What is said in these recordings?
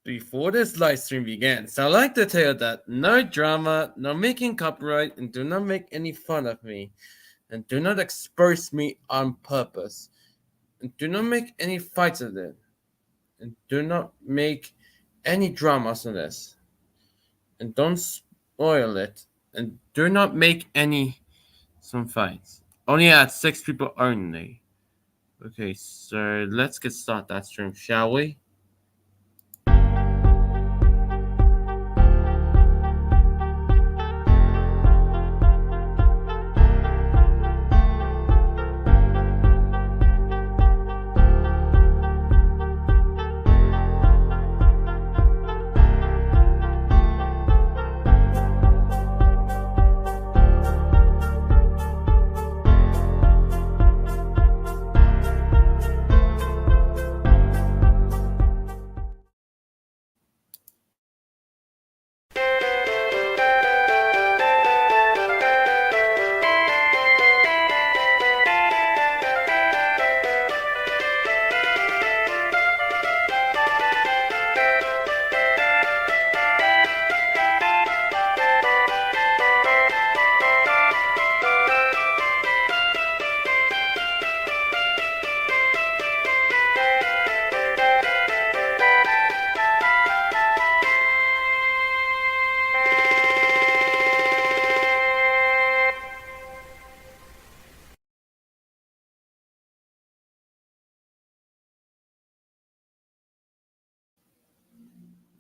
before this live stream begins, I'd like to tell you that no drama, no making copyright, and do not make any fun of me. And do not expose me on purpose. And do not make any fights of it. And do not make any dramas on this. And don't spoil it. And do not make any some fights. Only at 6 people only. Okay, so let's get started that stream, shall we?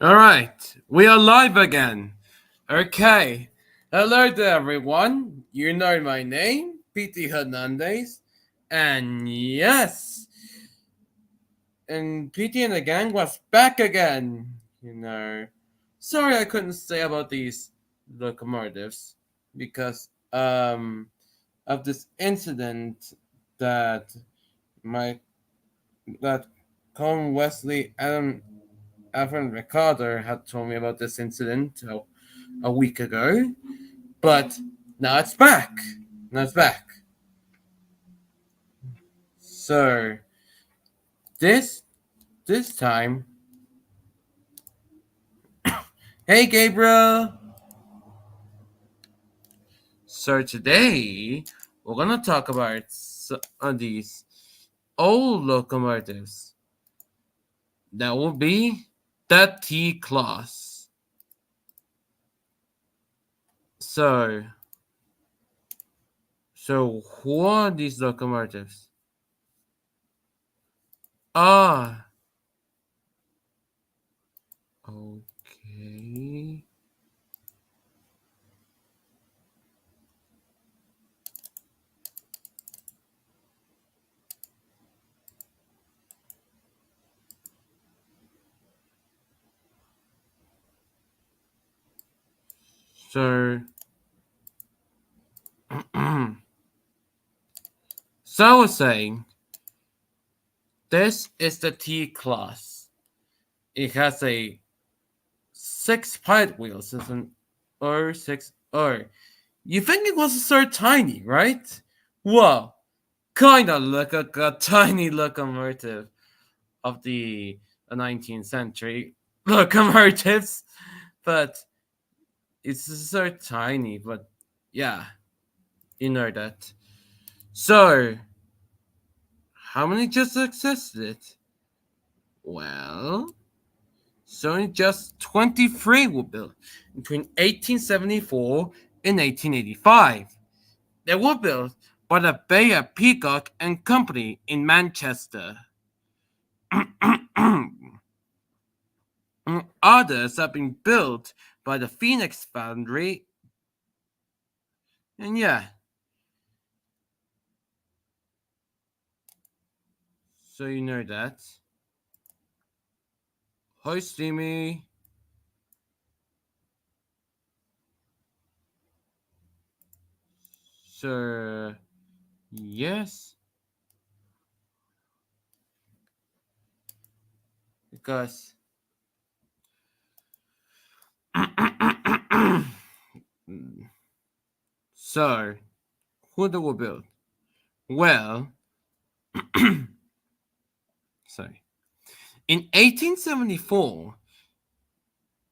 Alright, we are live again. Okay. Hello to everyone. You know my name, Petey Hernandez. And yes. And Petey and the gang was back again. Sorry I couldn't say about these locomotives because of this incident that Colin Wesley Adam Evan Ricardo had told me about this incident a week ago, but now it's back. So this time, hey Gabriel. So today we're gonna talk about these old locomotives. That will be the T class. So who are these locomotives? Okay. So I was saying, this is the T class. It has a 6 pilot wheels. It's an R6R. You think it was so tiny, right? Well, kinda look like a tiny locomotive of the 19th century locomotives, but it's so tiny. But yeah, you know that. So, how many just existed? Well, so just 23 were built between 1874 and 1885. They were built by the Bayer Peacock and Company in Manchester. Others have been built by the Phoenix Foundry. And yeah. So you know that. Hi, Steamy. So, yes. Because so, who they were built? Well, sorry. In 1874,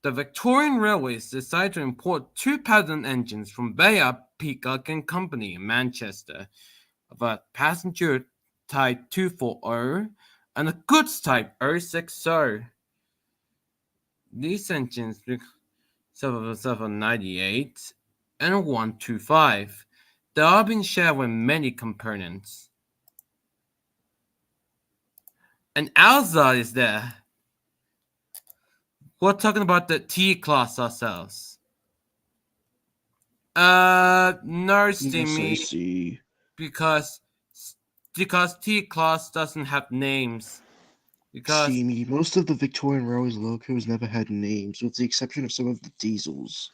the Victorian Railways decided to import two pattern engines from Bayer, Peacock and Company in Manchester, of a passenger type 240 and a goods type 060. These engines 798 and 125. They are being shared with many components. And outside is there. We're talking about the T class ourselves. No, Yes, I Steamy, see. because because T class doesn't have names. Because Steamy, most of the Victorian Railways locos never had names, with the exception of some of the diesels.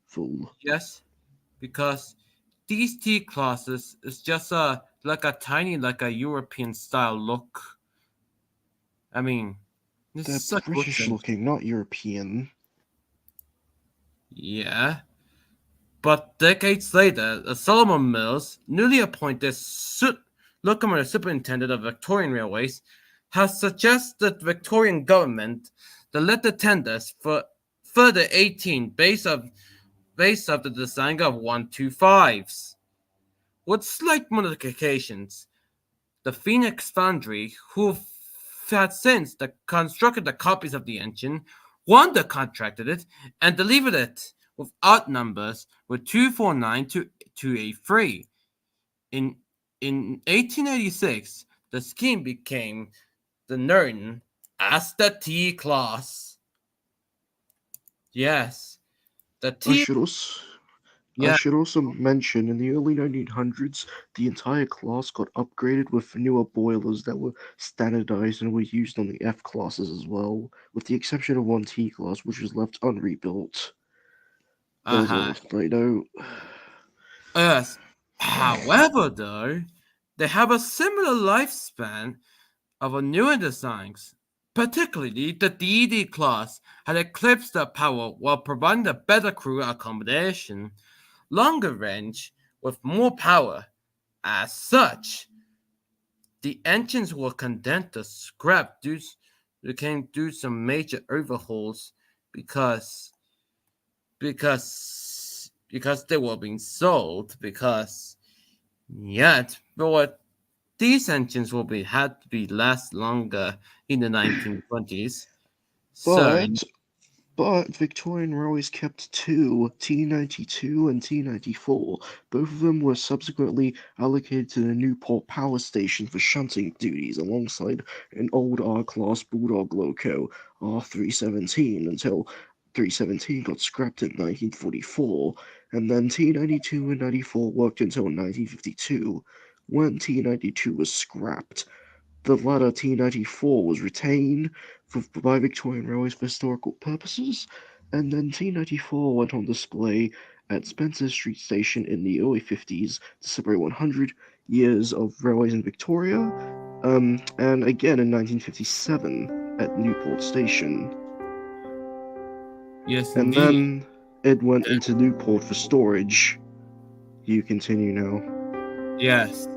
Fool. yes, because these T classes is just like a tiny like a European style look. I mean, this They're is a good British thing. looking, not European. Yeah. But decades later, Solomon Mills, newly appointed locomotive superintendent of Victorian Railways, has suggested the Victorian government to let the tenders for further 18 based of the design of 125s. With slight modifications, the Phoenix Foundry, who had since constructed the copies of the engine, Wanda contracted it and delivered it with odd numbers with 249 to 283. In, in 1886, the scheme became the known as the T class. Yes, the I T. should also I Yeah. should also mention in the early 1900s, the entire class got upgraded with newer boilers that were standardized and were used on the F classes as well, with the exception of one T class, which was left unrebuilt. Uh Those huh. are, I know. Yes. However, though, they have a similar lifespan of a newer designs. Particularly, the DD class had eclipsed their power while providing a better crew accommodation, longer range, with more power. As such, the engines were condemned to scrap due they can do some major overhauls because because they were being sold because yet but these engines will be had to be last longer in the 1920s. So But Victorian Railways kept two, T92 and T94. Both of them were subsequently allocated to the Newport Power Station for shunting duties alongside an old R-Class Bulldog loco, R317, until 317 got scrapped in 1944, and then T92 and 94 worked until 1952, when T92 was scrapped. The latter T94 was retained by Victorian Railways for historical purposes, and then T94 went on display at Spencer Street Station in the early 50s to celebrate 100 years of railways in Victoria, and again in 1957 at Newport Station. yes, And indeed. then it went into Newport for storage. You continue now. Yes.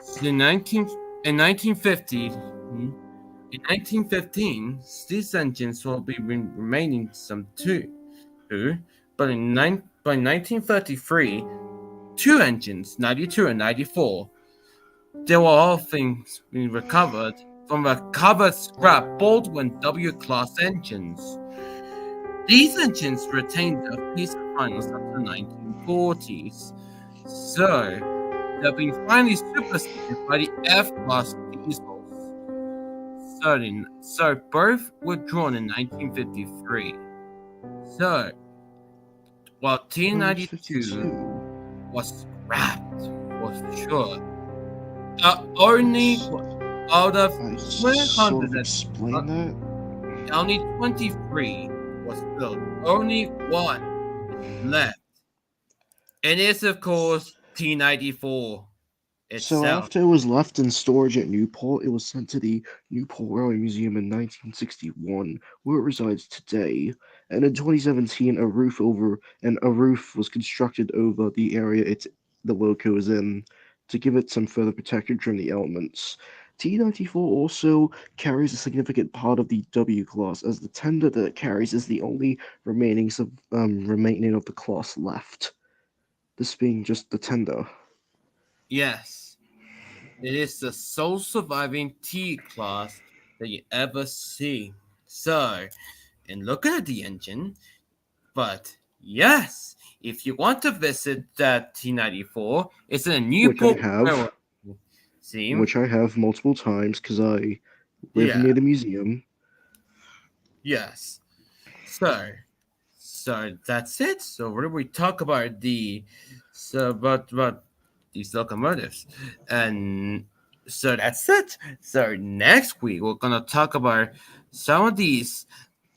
So in 1950, in 1915, these engines will be remaining some two, but by 1933, two engines, 92 and 94, they were all things being recovered from the covered scrap Baldwin W class engines. These engines retained their peace of finals up to the 1940s, so they've been finally superseded by the F class diesels. So both were drawn in 1953. So while Where's T92 52? was scrapped for sure, only out of I sort of 300, uh, explained that. only 23 was built. Only one is left. And it's of course T94 So itself. after it was left in storage at Newport, it was sent to the Newport Railway Museum in 1961, where it resides today. And in 2017, a roof was constructed over the area the loco is in to give it some further protection from the elements. T-94 also carries a significant part of the W class, as the tender that it carries is the only remaining of the class left. This being just the tender. Yes, it is the sole surviving T class that you ever see. So, and looking at the engine, but yes, if you want to visit that T94, it's in a which I Newport have, Railway. See? which I have multiple times because I live Yeah, near the museum. yes. So, so that's it. So what do we talk about about these locomotives, and so that's it. So next week we're gonna talk about some of these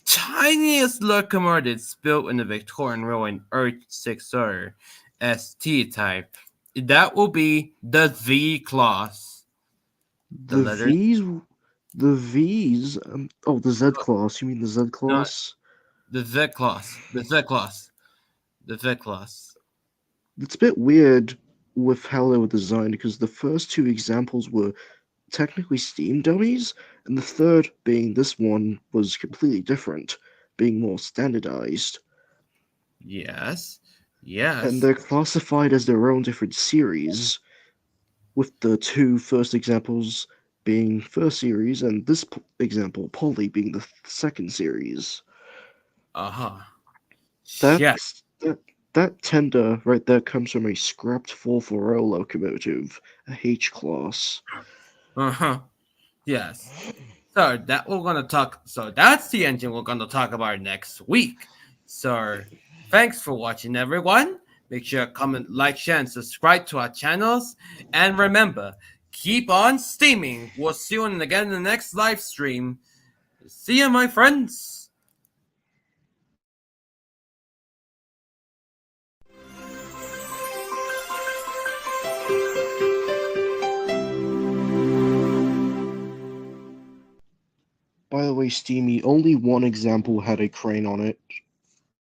tiniest locomotives built in the Victorian Railway in Earth 60 ST type. That will be the V class. The The letter V's, the V's, oh, the Z class. You mean the Z not class? the Z class. The Z class. The Z class. It's a bit weird with how they were designed because the first two examples were technically steam dummies, and the third, being this one, was completely different, being more standardized. Yes. And Yes. they're classified as their own different series, with the two first examples being first series, and this example, Polly, being the second series. Uh-huh. Yeah. That tender right there comes from a scrapped 440 locomotive, a H class. Uh-huh. Yes. So that we're gonna talk so that's the engine we're gonna talk about next week. So thanks for watching everyone. Make sure to comment, like, share, and subscribe to our channels. And remember, keep on steaming. We'll see you again in the next live stream. See ya, my friends. By the way, Steamy, only one example had a crane on it.